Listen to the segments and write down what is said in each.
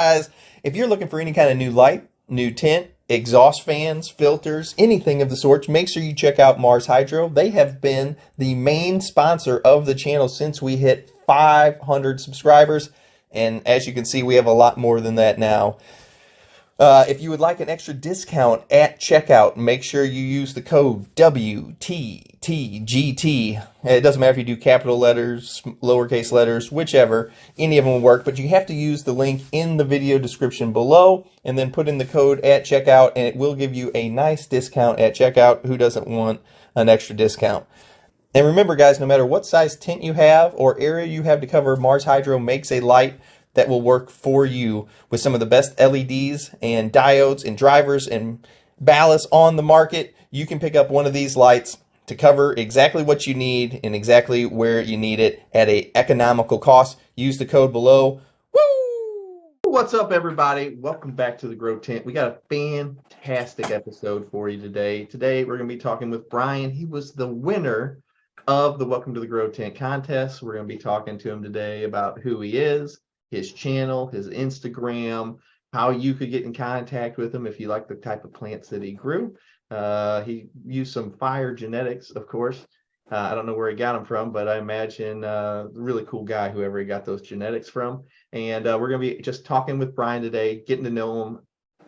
Guys, if you're looking for any kind of new light, new tint, exhaust fans, filters, anything of the sort, make sure you check out Mars Hydro. They have been the main sponsor of the channel since we hit 500 subscribers. And as you can see, we have a lot more than that now. If you would like an extra discount at checkout, make sure you use the code WTTGT. It doesn't matter if you do capital letters, lowercase letters, whichever. Any of them will work, but you have to use the link in the video description below and then put in the code at checkout, and it will give you a nice discount at checkout. Who doesn't want an extra discount? And remember, guys, no matter what size tint you have or area you have to cover, Mars Hydro makes a light that will work for you with some of the best LEDs and diodes and drivers and ballasts on the market. You can pick up one of these lights to cover exactly what you need and exactly where you need it at a economical cost. Use the code below. Woo! What's up, everybody? Welcome back to the Grow Tent. We got a fantastic episode for you today. Today, we're going to be talking with Brian. He was the winner of the Welcome to the Grow Tent contest. We're going to be talking to him today about who he is, his channel, his Instagram, how you could get in contact with him if you like the type of plants that he grew. He used some fire genetics, of course. I don't know where he got them from, but I imagine really cool guy, whoever he got those genetics from. And we're going to be just talking with Brian today, getting to know him,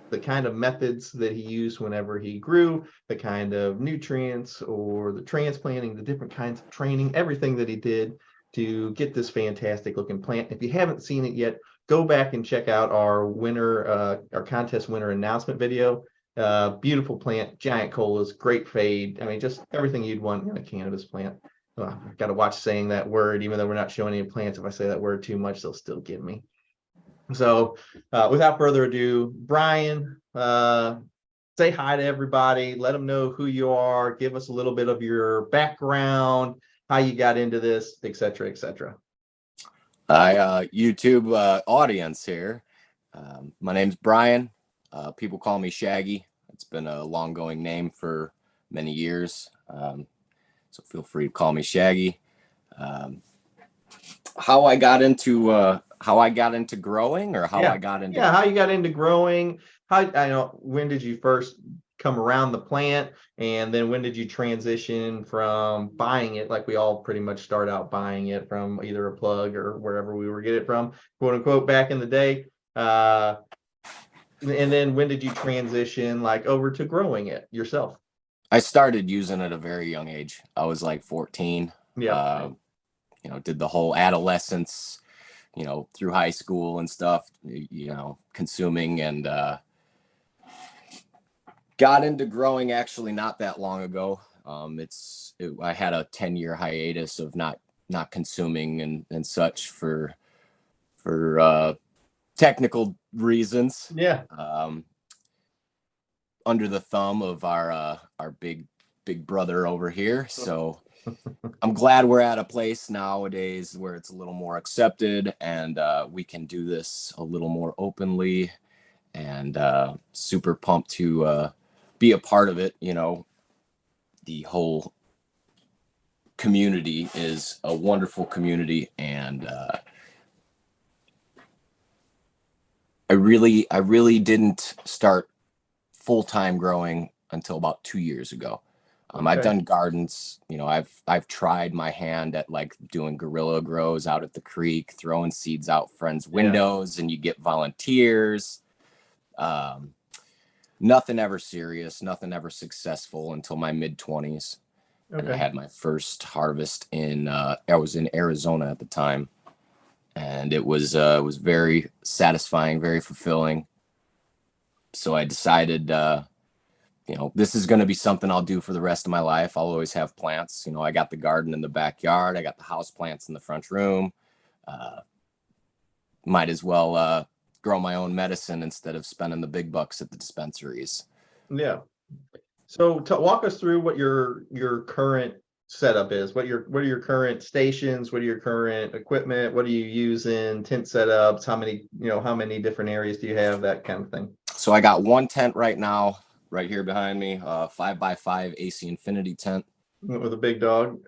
the kind of methods that he used whenever he grew, the kind of nutrients or the transplanting, the different kinds of training, everything that he did to get this fantastic looking plant. If you haven't seen it yet, go back and check out our our contest winner announcement video. Beautiful plant, giant colas, great fade. I mean, just everything you'd want in a cannabis plant. I got to watch saying that word, even though we're not showing any plants. If I say that word too much, they'll still get me. So without further ado, Brian, say hi to everybody. Let them know who you are. Give us a little bit of your background, how you got into this, et cetera, et cetera. Hi, YouTube audience here. My name's Brian. People call me Shaggy. It's been a long-going name for many years, so feel free to call me Shaggy. How I got into growing, or how I got into how you got into growing. When did you first come around the plant, and then when did you transition from buying it, like we all pretty much start out buying it from either a plug or wherever we were get it from, quote unquote, back in the day, and then when did you transition like over to growing it yourself? I started using it at a very young age. I was like 14. Yeah. Did the whole adolescence, through high school and stuff, consuming, and got into growing actually not that long ago. I had a 10-year hiatus of not consuming and such for technical reasons. Yeah. Under the thumb of our big brother over here. So I'm glad we're at a place nowadays where it's a little more accepted, and we can do this a little more openly, and super pumped to be a part of it. The whole community is a wonderful community, and I really didn't start full-time growing until about 2 years ago. Okay. I've done gardens, I've tried my hand at like doing guerrilla grows out at the creek, throwing seeds out friends' windows, and you get volunteers. Nothing ever serious, nothing ever successful until my mid-20s. Okay. And I had my first harvest I was in Arizona at the time, and it was very satisfying, very fulfilling. So I decided, this is going to be something I'll do for the rest of my life. I'll always have plants. I got the garden in the backyard. I got the house plants in the front room. Might as well grow my own medicine instead of spending the big bucks at the dispensaries. Yeah. So walk us through what your current setup is. What are your current stations? What are your current equipment? What are you using? Tent setups? How many different areas do you have? That kind of thing. So I got one tent right now, right here behind me, 5x5 AC Infinity tent with a big dog.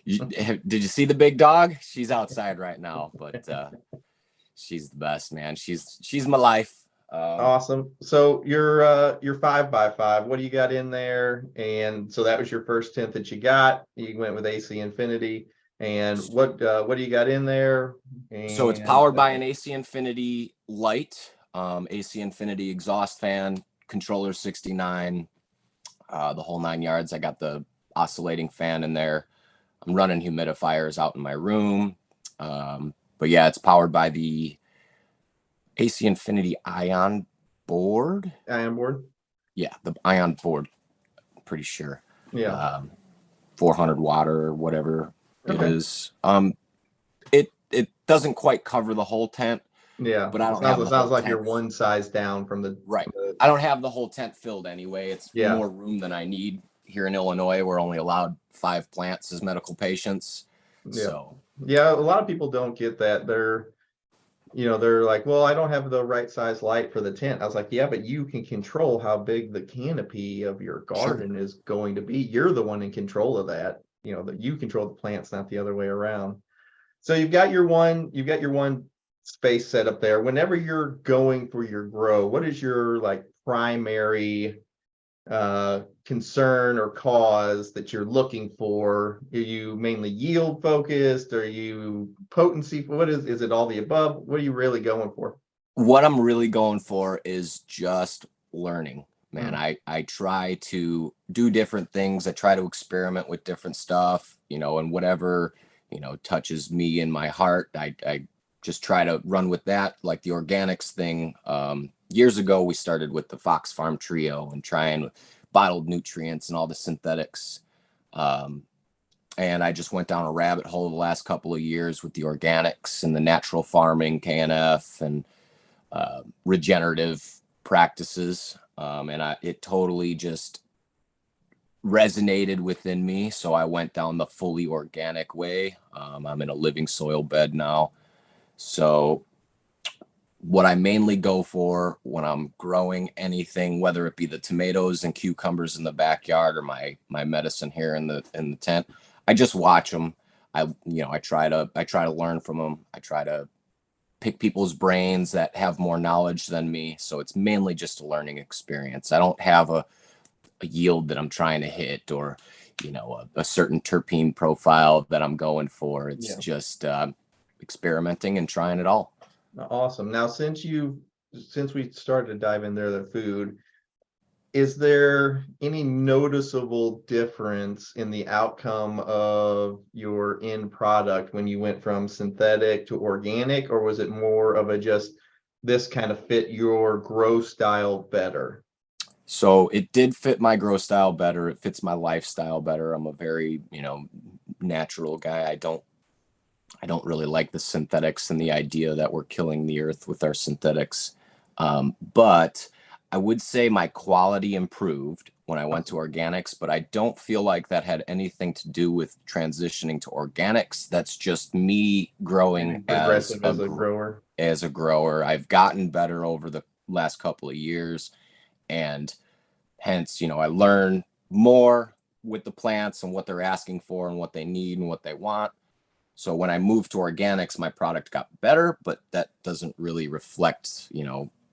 Did you see the big dog? She's outside right now, but She's the best, man. She's my life. Awesome. So your 5x5, what do you got in there? And so that was your first tent that you got. You went with AC Infinity. And what do you got in there? So it's And powered by an AC Infinity light, AC Infinity exhaust fan, controller 69, the whole 9 yards. I got the oscillating fan in there. I'm running humidifiers out in my room. But yeah, it's powered by the AC Infinity Ion board. Ion board? Yeah, the Ion board, I'm pretty sure. Yeah. 400 watt or whatever it Okay. is. It doesn't quite cover the whole tent. Yeah. But I don't have It the sounds whole like tent. you're one size down from the Right. I don't have the whole tent filled anyway. It's Yeah. more room than I need. Here in Illinois, we're only allowed 5 plants as medical patients. Yeah. So Yeah, a lot of people don't get that. They're like, well, I don't have the right size light for the tent. I was like, yeah, but you can control how big the canopy of your garden is going to be. You're the one in control of that. That you control the plants, not the other way around. So you've got your one space set up there. Whenever you're going for your grow, what is your like primary concern or cause that you're looking for? Are you mainly yield focused? Are you potency? What is it all the above? What are you really going for? what I'm really going for is just learning, man. I try to do different things. I try to experiment with different stuff, and whatever, touches me in my heart. I just try to run with that, like the organics thing. Years ago, we started with the Fox Farm Trio and trying bottled nutrients and all the synthetics. And I just went down a rabbit hole the last couple of years with the organics and the natural farming, KNF, and regenerative practices. And it totally just resonated within me. So I went down the fully organic way. I'm in a living soil bed now. So what I mainly go for when I'm growing anything, whether it be the tomatoes and cucumbers in the backyard or my medicine here in the tent, I just watch them. I try to learn from them. I try to pick people's brains that have more knowledge than me. So it's mainly just a learning experience. I don't have a yield that I'm trying to hit, or a certain terpene profile that I'm going for. It's just experimenting and trying it all. Awesome. Now, since we started to dive in there, the food, is there any noticeable difference in the outcome of your end product when you went from synthetic to organic, or was it more of a just this kind of fit your grow style better? So it did fit my grow style better. It fits my lifestyle better. I'm a very, natural guy. I don't really like the synthetics and the idea that we're killing the earth with our synthetics. But I would say my quality improved when I went to organics, but I don't feel like that had anything to do with transitioning to organics. That's just me growing as a grower. As a grower, I've gotten better over the last couple of years, and hence, I learn more with the plants and what they're asking for and what they need and what they want. So when I moved to organics, my product got better, but that doesn't really reflect,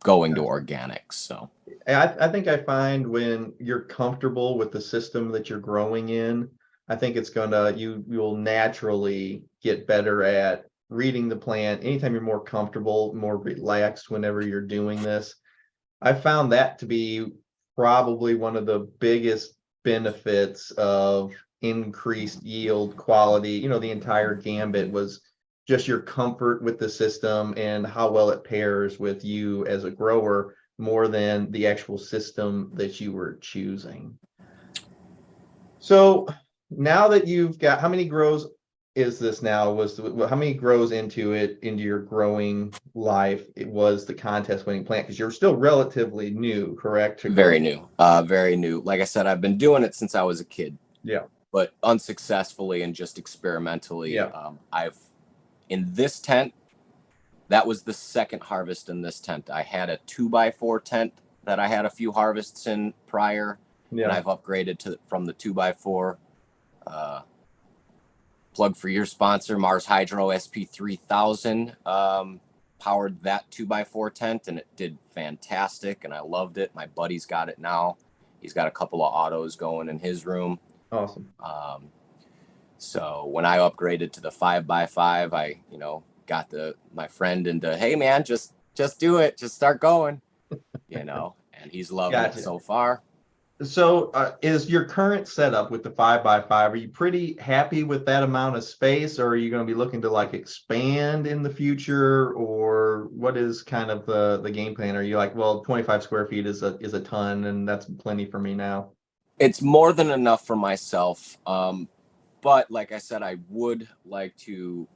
going to organics. So I think I find when you're comfortable with the system that you're growing in, I think you'll naturally get better at reading the plant. Anytime you're more comfortable, more relaxed whenever you're doing this, I found that to be probably one of the biggest benefits of increased yield, quality. The entire gambit was just your comfort with the system and how well it pairs with you as a grower, more than the actual system that you were choosing. So now that you've got, how many grows is this now? How many grows into your growing life? It was the contest winning plant, because you're still relatively new, correct? Very new. Very new. Like I said, I've been doing it since I was a kid. Yeah. But unsuccessfully and just experimentally. Yeah. In this tent, that was the second harvest in this tent. I had a 2x4 tent that I had a few harvests in prior, and I've upgraded from the 2x4. Plug for your sponsor, Mars Hydro SP3000. powered that 2x4 tent, and it did fantastic, and I loved it. My buddy's got it now. He's got a couple of autos going in his room. Awesome. So when I upgraded to the 5x5, I, got my friend into, hey man, just do it, just start going, and he's loving it so far. So is your current setup with the 5x5, are you pretty happy with that amount of space, or are you going to be looking to like expand in the future, or what is kind of the game plan? Are you like, well, 25 square feet is a ton and that's plenty for me now? It's more than enough for myself. But like I said, I would like to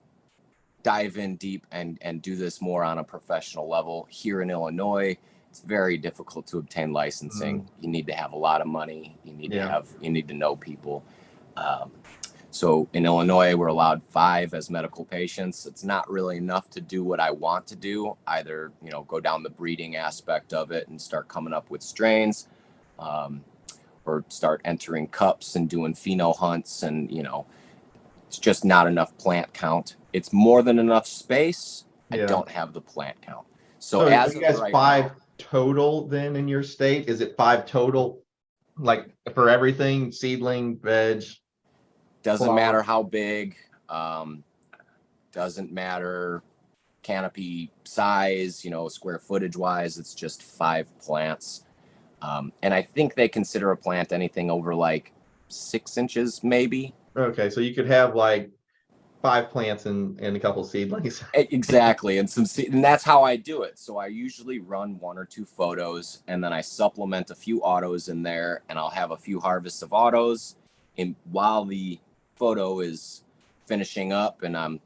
dive in deep and do this more on a professional level. Here in Illinois, it's very difficult to obtain licensing. You need to have a lot of money. You need to know people. So in Illinois, we're allowed 5 as medical patients. It's not really enough to do what I want to do, either, go down the breeding aspect of it and start coming up with strains, or start entering cups and doing pheno hunts. And, it's just not enough plant count. It's more than enough space. I don't have the plant count. So as you guys right 5 now, total then in your state? Is it 5 total, like for everything, seedling, veg? Doesn't matter how big, doesn't matter canopy size, square footage wise, it's just 5 plants. And I think they consider a plant anything over like 6 inches, maybe. Okay, so you could have like 5 plants and a couple seedlings. Exactly, and and that's how I do it. So I usually run 1 or 2 photos, and then I supplement a few autos in there, and I'll have a few harvests of autos. And while the photo is finishing up, and I'm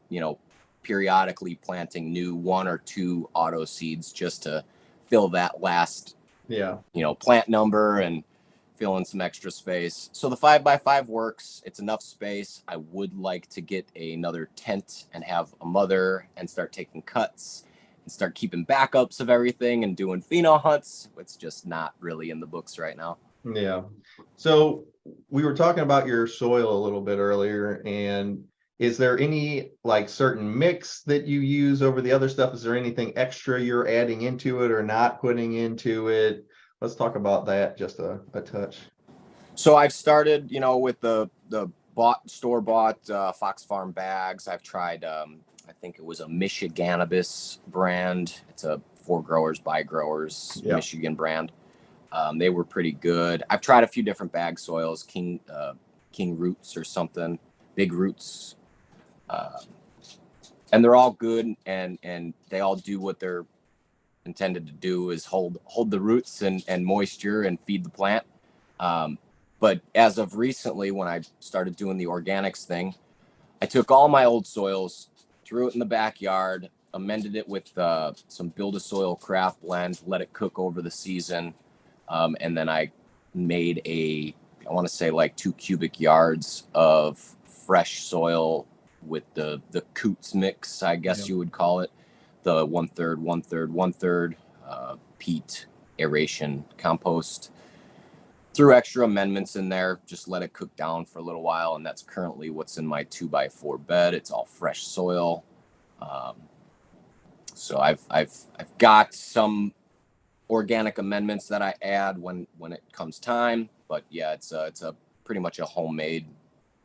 periodically planting new 1 or 2 auto seeds just to fill that last plant number and fill in some extra space. So the 5x5 works. It's enough space. I would like to get another tent and have a mother and start taking cuts and start keeping backups of everything and doing pheno hunts. It's just not really in the books right now. Yeah. So we were talking about your soil a little bit earlier, and is there any like certain mix that you use over the other stuff? Is there anything extra you're adding into it or not putting into it? Let's talk about that just a touch. So I've started, with the store-bought Fox Farm bags. I've tried, I think it was a Michiganibus brand. It's a for growers by growers Michigan brand. They were pretty good. I've tried a few different bag soils, King Roots or something, Big Roots, and they're all good, and they all do what they're intended to do, is hold the roots and moisture and feed the plant. But as of recently, when I started doing the organics thing, I took all my old soils, threw it in the backyard, amended it with some build-a-soil craft blend, let it cook over the season, and then I made I want to say like 2 cubic yards of fresh soil with the Coots mix, I guess you would call it. The 1/3, 1/3, 1/3 peat, aeration, compost. Threw extra amendments in there, just let it cook down for a little while, and that's currently what's in my 2x4 bed. It's all fresh soil. So I've got some organic amendments that I add when it comes time, but yeah, it's a pretty much a homemade,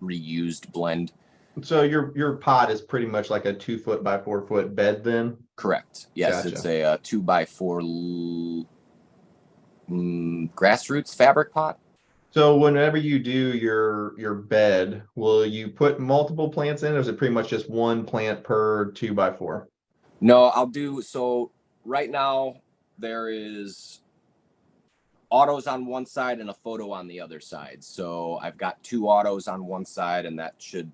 reused blend. So your pot is pretty much like a 2 foot by 4 foot bed then? Correct. Yes, gotcha. It's a 2x4 grassroots fabric pot. So whenever you do your bed, will you put multiple plants in, or is it pretty much just 1 plant per 2x4? No, I'll do, so right now there is autos on one side and a photo on the other side. So I've got 2 autos on one side, and that should,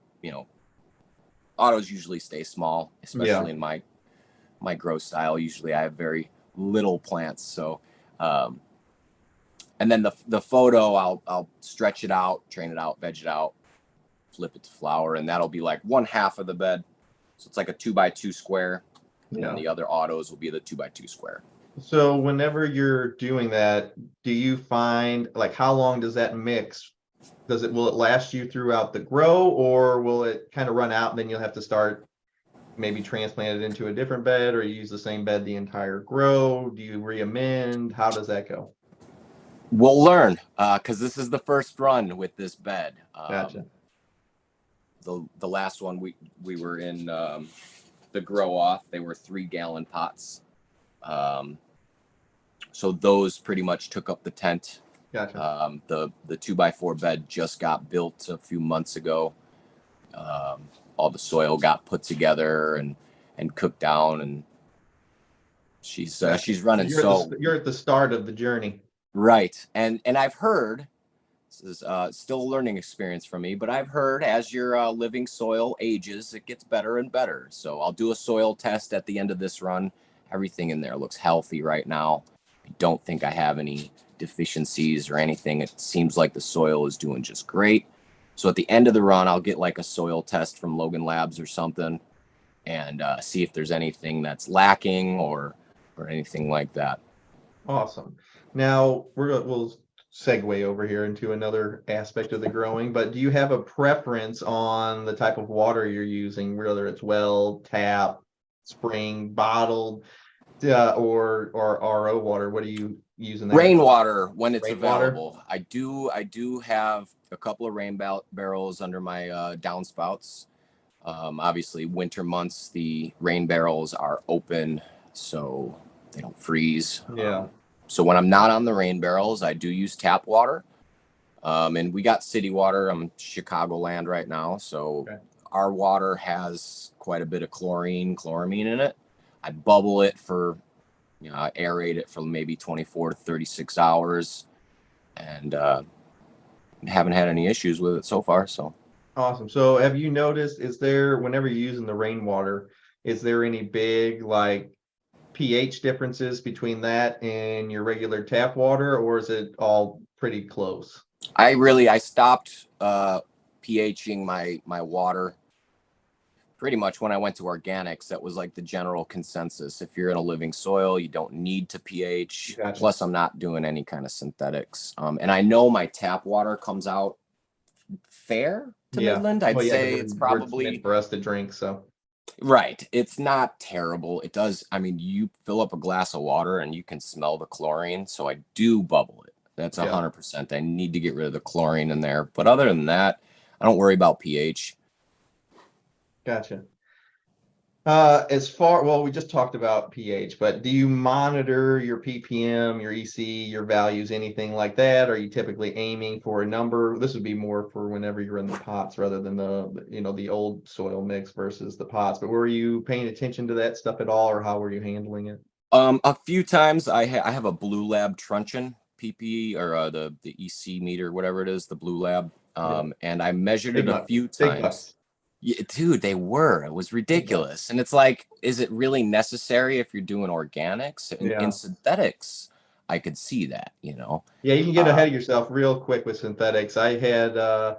autos usually stay small, especially in my grow style. Usually I have very little plants. So, and then the photo, I'll stretch it out, train it out, veg it out, flip it to flower, and that'll be like 1/2 of the bed. So it's like a 2x2 square, and then the other autos will be the 2x2 square. So whenever you're doing that, do you find, like, how long does that mix? Will it last you throughout the grow, or will it kind of run out and then you'll have to start maybe transplant it into a different bed, or you use the same bed the entire grow? Do you re-amend? How does that go? We'll learn, because this is the first run with this bed. Gotcha. The last one we were in the grow off. They were 3-gallon pots. So those pretty much took up the tent. Gotcha. The 2x4 bed just got built a few months ago. All the soil got put together and cooked down, and she's running. You're at the start of the journey. Right. And I've heard, this is still a learning experience for me, but I've heard as your living soil ages, it gets better and better. So I'll do a soil test at the end of this run. Everything in there looks healthy right now. I don't think I have any deficiencies or anything. It seems like the soil is doing just great. So at the end of the run, I'll get like a soil test from Logan Labs or something and see if there's anything that's lacking or anything like that. Awesome. Now we'll segue over here into another aspect of the growing, but do you have a preference on the type of water you're using, whether it's well, tap, spring, bottled, or RO water? What are you using there? Rainwater when it's Rainwater? available. I do have a couple of barrels under my downspouts. Obviously, winter months the rain barrels are open, so they don't freeze. Yeah. So when I'm not on the rain barrels, I do use tap water. And we got city water. I'm Chicagoland right now, so Okay. Our water has quite a bit of chloramine in it. I bubble it for, I aerate it for maybe 24 to 36 hours, and haven't had any issues with it so far. So Awesome. So have you noticed, whenever you're using the rainwater, is there any big like pH differences between that and your regular tap water, or is it all pretty close? I stopped pHing my water pretty much when I went to organics. That was like the general consensus. If you're in a living soil, you don't need to pH. Gotcha. Plus, I'm not doing any kind of synthetics. And I know my tap water comes out fair to Midland. I'd say it's probably for us to drink. So right. It's not terrible. It does. I mean, you fill up a glass of water and you can smell the chlorine. So I do bubble it. That's 100%. I need to get rid of the chlorine in there. But other than that, I don't worry about pH. Gotcha. We just talked about pH, but do you monitor your ppm, your EC, your values, anything like that? Are you typically aiming for a number? This would be more for whenever you're in the pots rather than the old soil mix versus the pots. But were you paying attention to that stuff at all, or how were you handling it? A few times I have a Blue Lab truncheon PP or the EC meter, whatever it is, the Blue Lab. And I measured it a few times. Yeah, dude, they were. It was ridiculous. And it's like, is it really necessary if you're doing organics? In synthetics, I could see that, Yeah, you can get ahead of yourself real quick with synthetics. I had a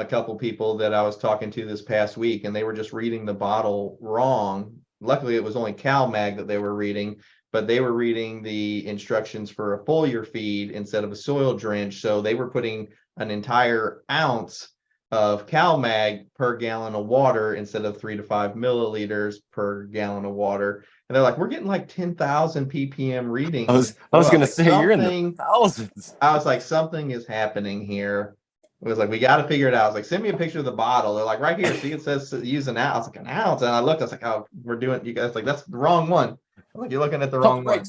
couple people that I was talking to this past week, and they were just reading the bottle wrong. Luckily, it was only CalMag that they were reading, but they were reading the instructions for a foliar feed instead of a soil drench. So they were putting an entire ounce of CalMag per gallon of water instead of 3 to 5 milliliters per gallon of water. And they're like, we're getting like 10,000 ppm readings. I was going to say, you're in the thousands. I was like, something is happening here. It was like, we got to figure it out. I was like, send me a picture of the bottle. They're like, right here. See, it says use an ounce. I was like, an ounce. And I looked, I was like, oh, we're doing, you guys like, that's the wrong one. I'm like, you're looking at the wrong one.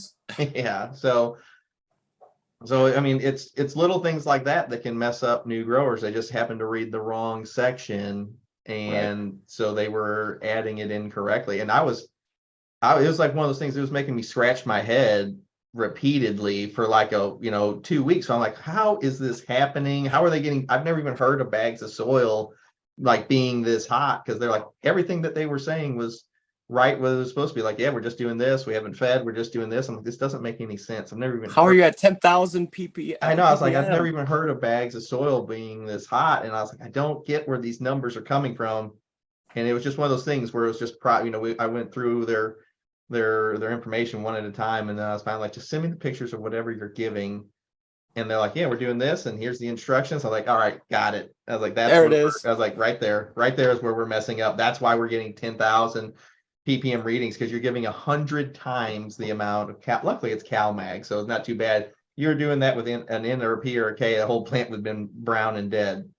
Yeah. So I mean, it's little things like that can mess up new growers. They just happen to read the wrong section, and so they were adding it incorrectly. And it was like one of those things that was making me scratch my head repeatedly for like 2 weeks. So I'm like, how is this happening? How are they getting? I've never even heard of bags of soil like being this hot, because they're like, everything that they were saying was right what it was supposed to be. Like, yeah, we're just doing this, we haven't fed, we're just doing this. I'm like, this doesn't make any sense. I've never even How are you at 10,000 ppm? I know. I was like, I've never even heard of bags of soil being this hot, and I was like, I don't get where these numbers are coming from. And it was just one of those things where it was just I went through their information one at a time, and then I was finally like, just send me the pictures of whatever you're giving. And they're like, yeah, we're doing this, and here's the instructions. I'm like, all right, got it. I was like, there it is. I was like, right there is where we're messing up. That's why we're getting 10,000. ppm readings because you're giving 100 times the amount of cal. Luckily, it's CalMag, so it's not too bad. You're doing that with an N or a P or a K, the whole plant would have been brown and dead.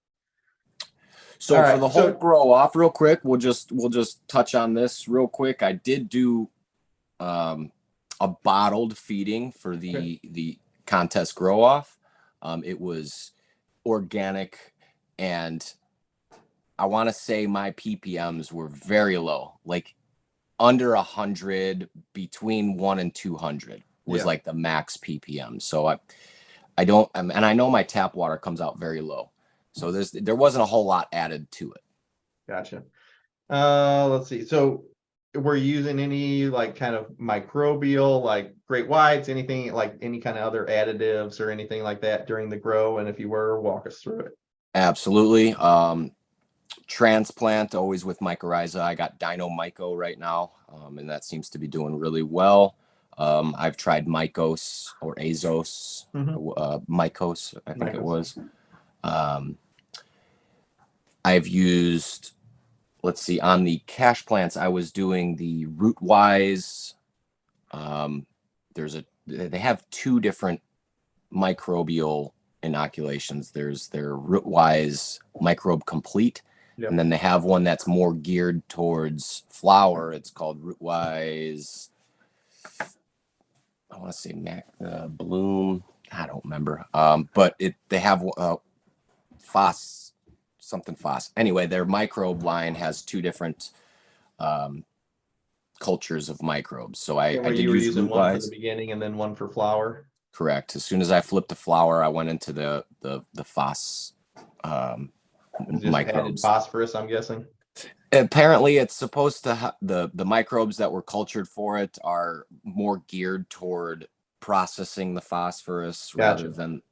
So for the whole grow off, real quick, we'll just touch on this real quick. I did do a bottled feeding for the contest grow off. It was organic, and I want to say my ppms were very low, like under 100, between 1 and 200 was like the max ppm. So I don't, and I know my tap water comes out very low, so there wasn't a whole lot added to it. Gotcha. Let's see. So we're using any like kind of microbial, like great whites, anything like any kind of other additives or anything like that during the grow? And if you were, walk us through it. Absolutely. Transplant always with mycorrhiza. I got Dino Myco right now, and that seems to be doing really well. I've tried Mycos or Azos, Mycos, I think it was. I've used, let's see, on the cash plants, I was doing the Rootwise. They have two different microbial inoculations. There's their Rootwise Microbe Complete, and then they have one that's more geared towards flower. It's called Rootwise, I want to say Bloom. I don't remember. But they have something FOSS. Anyway, their microbe line has two different cultures of microbes. So I did use Rootwise. One for the beginning and then one for flower. Correct. As soon as I flipped to flower, I went into the FOSS microbes. Phosphorus, I'm guessing. Apparently, it's supposed to the microbes that were cultured for it are more geared toward processing the phosphorus rather than.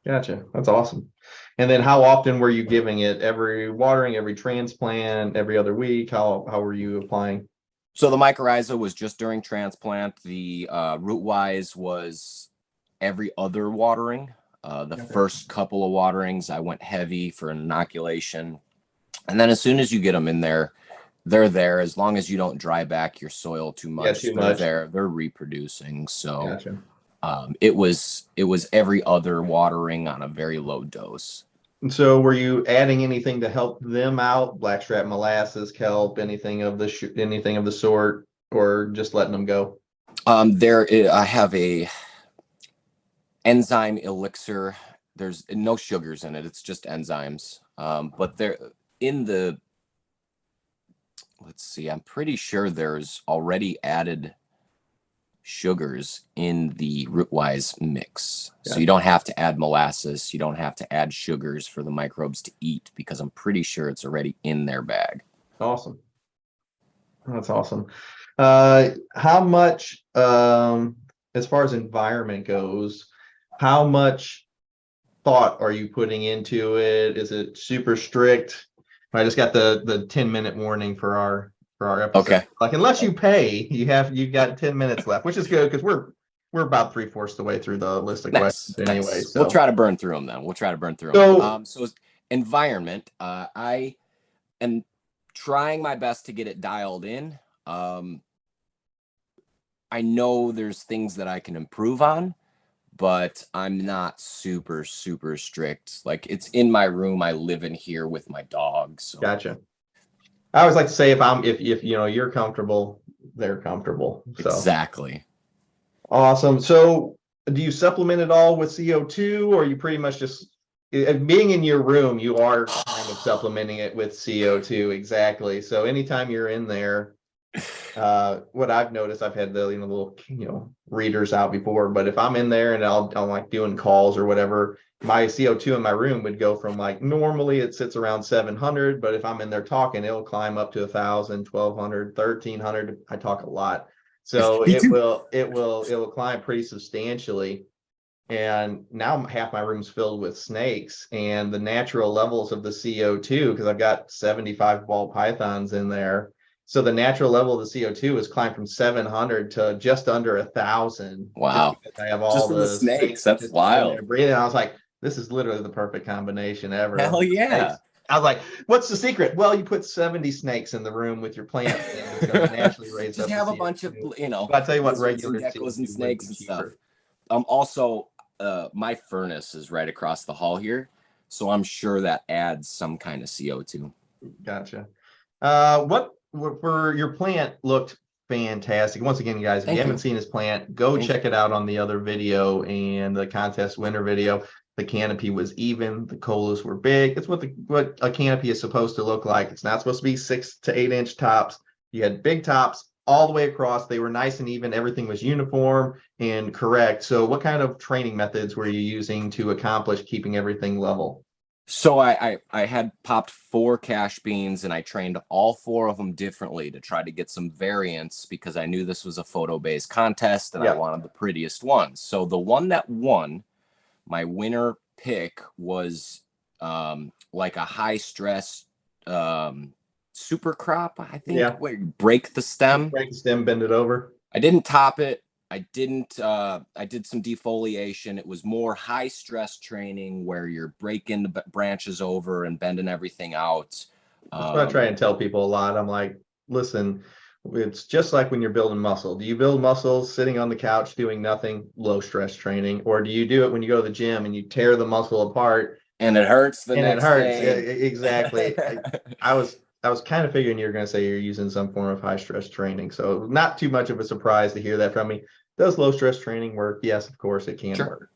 Gotcha. That's awesome. And then how often were you giving it? Every watering, every transplant, every other week? How were you applying? So the mycorrhiza was just during transplant. The Rootwise was every other watering. First couple of waterings, I went heavy for an inoculation. And then as soon as you get them in there, they're there. As long as you don't dry back your soil too much, they're reproducing. So it was every other watering on a very low dose. And so were you adding anything to help them out? Blackstrap molasses, kelp, anything of the sort, or just letting them go? I have a enzyme elixir. There's no sugars in it. It's just enzymes. But they're in the, let's see, I'm pretty sure there's already added sugars in the Rootwise mix. So you don't have to add molasses. You don't have to add sugars for the microbes to eat, because I'm pretty sure it's already in their bag. Awesome. That's awesome. How much, as far as environment goes, how much thought are you putting into it? Is it super strict? I just got the 10-minute warning for our episode. Okay. Like, unless you pay, you've got 10 minutes left, which is good because we're about 3/4 the way through the list of questions anyway. So we'll try to burn through them then. So environment, I am trying my best to get it dialed in. I know there's things that I can improve on, but I'm not super strict. Like, it's in my room. I live in here with my dog. So gotcha. I always like to say, if you know you're comfortable, they're comfortable. So. Exactly. Awesome. So do you supplement it all with CO2, or you pretty much just, being in your room, you are kind of supplementing it with CO2? Exactly. So anytime you're in there, what I've noticed, I've had the little readers out before, but if I'm in there and I'm like doing calls or whatever, my CO2 in my room would go from, like, normally it sits around 700, but if I'm in there talking, it'll climb up to 1,000, 1,200, 1,300. I talk a lot, so it will climb pretty substantially. And now half my room's filled with snakes, and the natural levels of the CO2, because I've got 75 ball pythons in there. So the natural level of the CO2 has climbed from 700 to just under 1,000. Wow. I have all the snakes. That's wild. Breathing. I was like, this is literally the perfect combination ever. Hell yeah. I was like, what's the secret? Well, you put 70 snakes in the room with your plant, and it's going to naturally raise Just up the have a bunch of, CO2. you know, But I tell you what, lizards and regular geckos and CO2 would snakes be and stuff. cheaper. Also, my furnace is right across the hall here, so I'm sure that adds some kind of CO2. Gotcha. What for your plant looked fantastic. Once again, guys, if you haven't seen his plant, go check it out on the other video and the contest winner video. The canopy was even, the colas were big. It's what a canopy is supposed to look like. It's not supposed to be 6 to 8 inch tops. You had big tops all the way across. They were nice and even. Everything was uniform and correct. So what kind of training methods were you using to accomplish keeping everything level? So I had popped 4 cash beans and I trained all 4 of them differently to try to get some variance because I knew this was a photo-based contest and I wanted the prettiest ones. So the one that won, my winner pick, was like a high stress super crop, I think, where you break the stem. Break the stem, bend it over. I didn't top it. I did some defoliation. It was more high stress training where you're breaking the branches over and bending everything out. That's what I try and tell people a lot. I'm like, listen, it's just like when you're building muscle. Do you build muscles sitting on the couch doing nothing, low stress training? Or do you do it when you go to the gym and you tear the muscle apart and it hurts the next day? Exactly. I was kind of figuring you were going to say you're using some form of high stress training. So not too much of a surprise to hear that from me. Does low stress training work? Yes, of course it can work.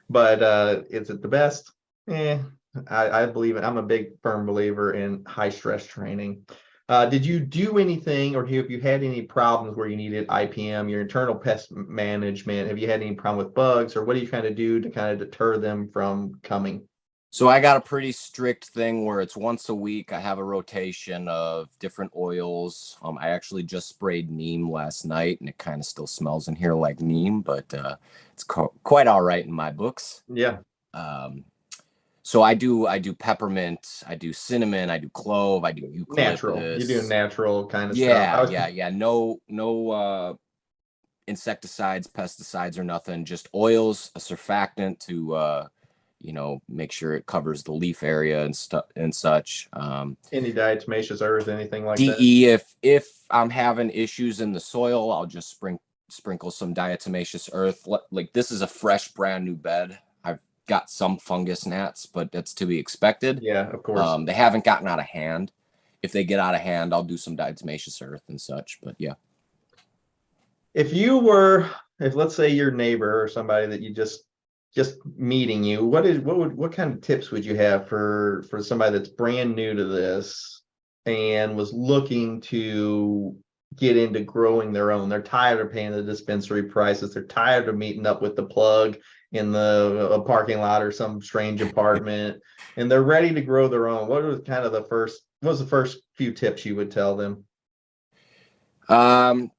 But is it the best? I believe it. I'm a big firm believer in high stress training. Did you do anything, or have you had any problems where you needed IPM, your internal pest management? Have you had any problem with bugs, or what do you kind of do to kind of deter them from coming? So I got a pretty strict thing where it's once a week. I have a rotation of different oils. I actually just sprayed neem last night, and it kind of still smells in here like neem, but it's quite all right in my books. Yeah. So I do peppermint, I do cinnamon, I do clove, I do eucalyptus. Natural. You're doing natural kind of stuff. Yeah. No insecticides, pesticides, or nothing. Just oils, a surfactant to make sure it covers the leaf area and stuff and such. Any diatomaceous earth, anything like DE, that? If I'm having issues in the soil, I'll just sprinkle some diatomaceous earth. Like this is a fresh, brand new bed. I've got some fungus gnats, but that's to be expected. Yeah, of course. They haven't gotten out of hand. If they get out of hand, I'll do some diatomaceous earth and such. But yeah. If let's say your neighbor or somebody that you just meeting you, what kind of tips would you have for somebody that's brand new to this and was looking to get into growing their own? They're tired of paying the dispensary prices. They're tired of meeting up with the plug in a parking lot or some strange apartment, and they're ready to grow their own. What was the first few tips you would tell them?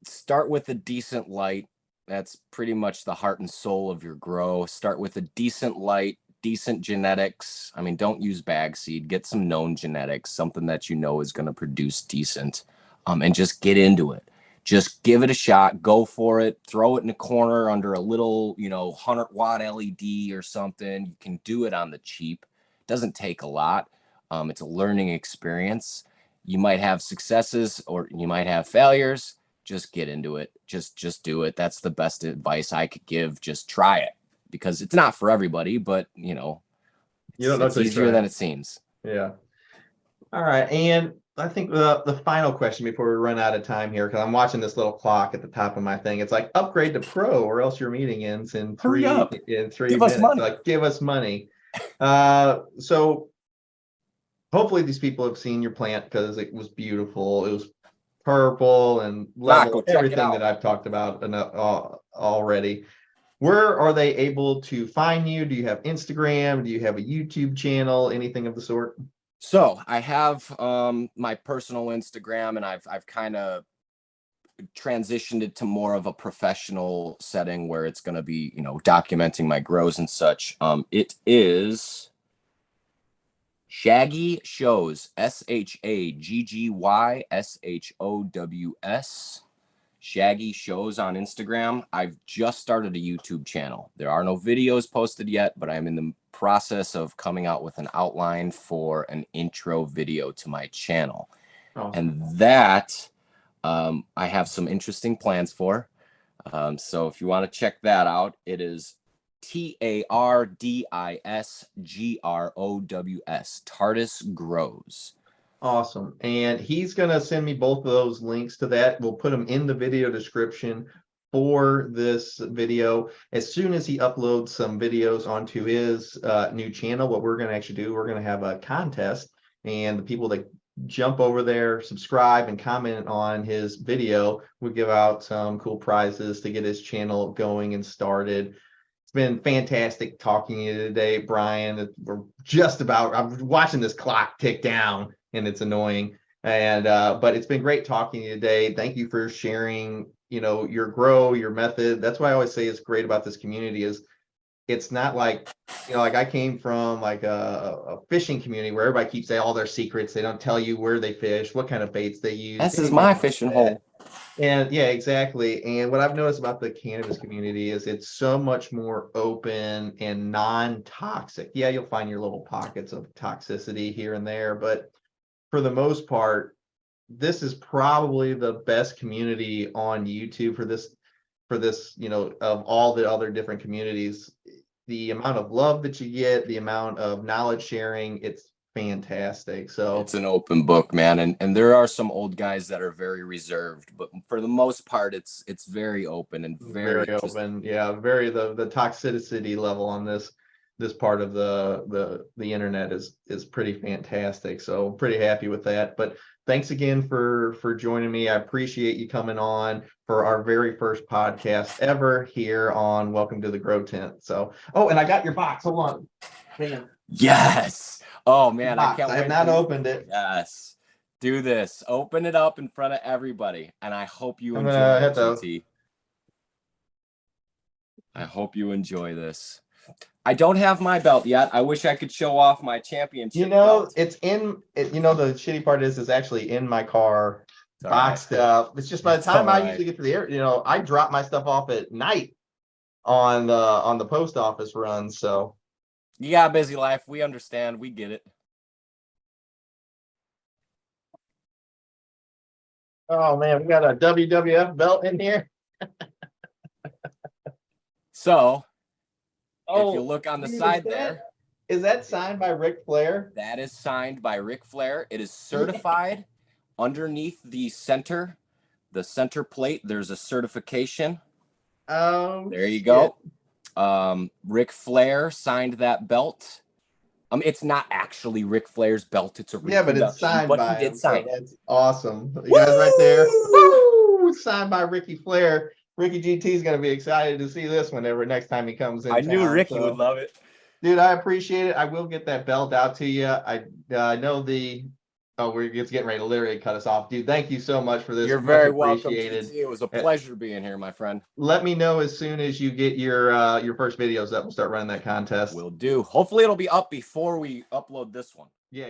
Start with a decent light. That's pretty much the heart and soul of your grow. Start with a decent light, decent genetics. I mean, don't use bag seed. Get some known genetics, something that you know is going to produce decent, and just get into it. Just give it a shot. Go for it. Throw it in a corner under a little, 100-watt LED or something. You can do it on the cheap. It doesn't take a lot. It's a learning experience. You might have successes or you might have failures. Just get into it. Just do it. That's the best advice I could give. Just try it, because it's not for everybody, but it's easier than it seems. Yeah. All right. And I think the final question before we run out of time here, because I'm watching this little clock at the top of my thing. It's like upgrade to pro or else your meeting ends in three minutes. Like, give us money. So hopefully these people have seen your plant because it was beautiful. It was purple and level, everything that I've talked about already. Where are they able to find you? Do you have Instagram? Do you have a YouTube channel? Anything of the sort? So I have my personal Instagram, and I've kind of transitioned it to more of a professional setting where it's going to be, documenting my grows and such. It is Shaggy Shows, ShaggyyShows. Shaggy Shows on Instagram. I've just started a YouTube channel. There are no videos posted yet, but I'm in the process of coming out with an outline for an intro video to my channel. And that I have some interesting plans for. So if you want to check that out, it is TARDISGROWS, Tardis Grows. Awesome. And he's going to send me both of those links to that. We'll put them in the video description for this video. As soon as he uploads some videos onto his new channel, what we're going to actually do, we're going to have a contest, and the people that jump over there, subscribe, and comment on his video, we give out some cool prizes to get his channel going and started. It's been fantastic talking to you today, Brian. We're just about, I'm watching this clock tick down and it's annoying. And but it's been great talking to you today. Thank you for sharing, you know, your method. That's why I always say is great about this community is it's not like, you know, like I came from like a fishing community where everybody keeps all their secrets. They don't tell you where they fish, what kind of baits they use. This is my fishing hole. And yeah, exactly. And what I've noticed about the cannabis community is it's so much more open and non-toxic. Yeah, you'll find your little pockets of toxicity here and there, but for the most part, this is probably the best community on YouTube for this, you know, of all the other different communities. The amount of love that you get, the amount of knowledge sharing, it's fantastic. So it's an open book, man. And there are some old guys that are very reserved, but for the most part, it's very open and very open. Yeah, very the toxicity level on this part of the internet is pretty fantastic. So I'm pretty happy with that. But thanks again for joining me. I appreciate you coming on for our very first podcast ever here on Welcome to the Grow Tent. So, oh, and I got your box. Hold on. Man. Yes. Oh man, I can't wait. I have not opened it. Yes. Do this. Open it up in front of everybody. And I hope you enjoy it, GT. I hope you enjoy this. I don't have my belt yet. I wish I could show off my championship. You know, belt. it's in it, you know, the shitty part is it's actually in my car, boxed up. It's just by the time I usually get to the air, you know, I drop my stuff off at night on the post office run. So you got a busy life. We understand. We get it. Oh man, we got a WWF belt in here. So if you look on the side there. Is that signed by Ric Flair? That is signed by Ric Flair. It is certified. Underneath the center plate, there's a certification. Oh, there you go. Ric Flair signed that belt. It's not actually Ric Flair's belt. It's a but it's signed by he did sign it. That's awesome. You guys right there. Woo! Signed by Ricky Flair. Ricky GT is going to be excited to see this whenever next time he comes in. I knew Ricky would love it. Dude, I appreciate it. I will get that belt out to you. I know it's getting ready to literally cut us off. Dude, thank you so much for this. You're very welcome. It was a pleasure being here, my friend. Let me know as soon as you get your first videos up. We'll start running that contest. Will do. Hopefully it'll be up before we upload this one. Yeah.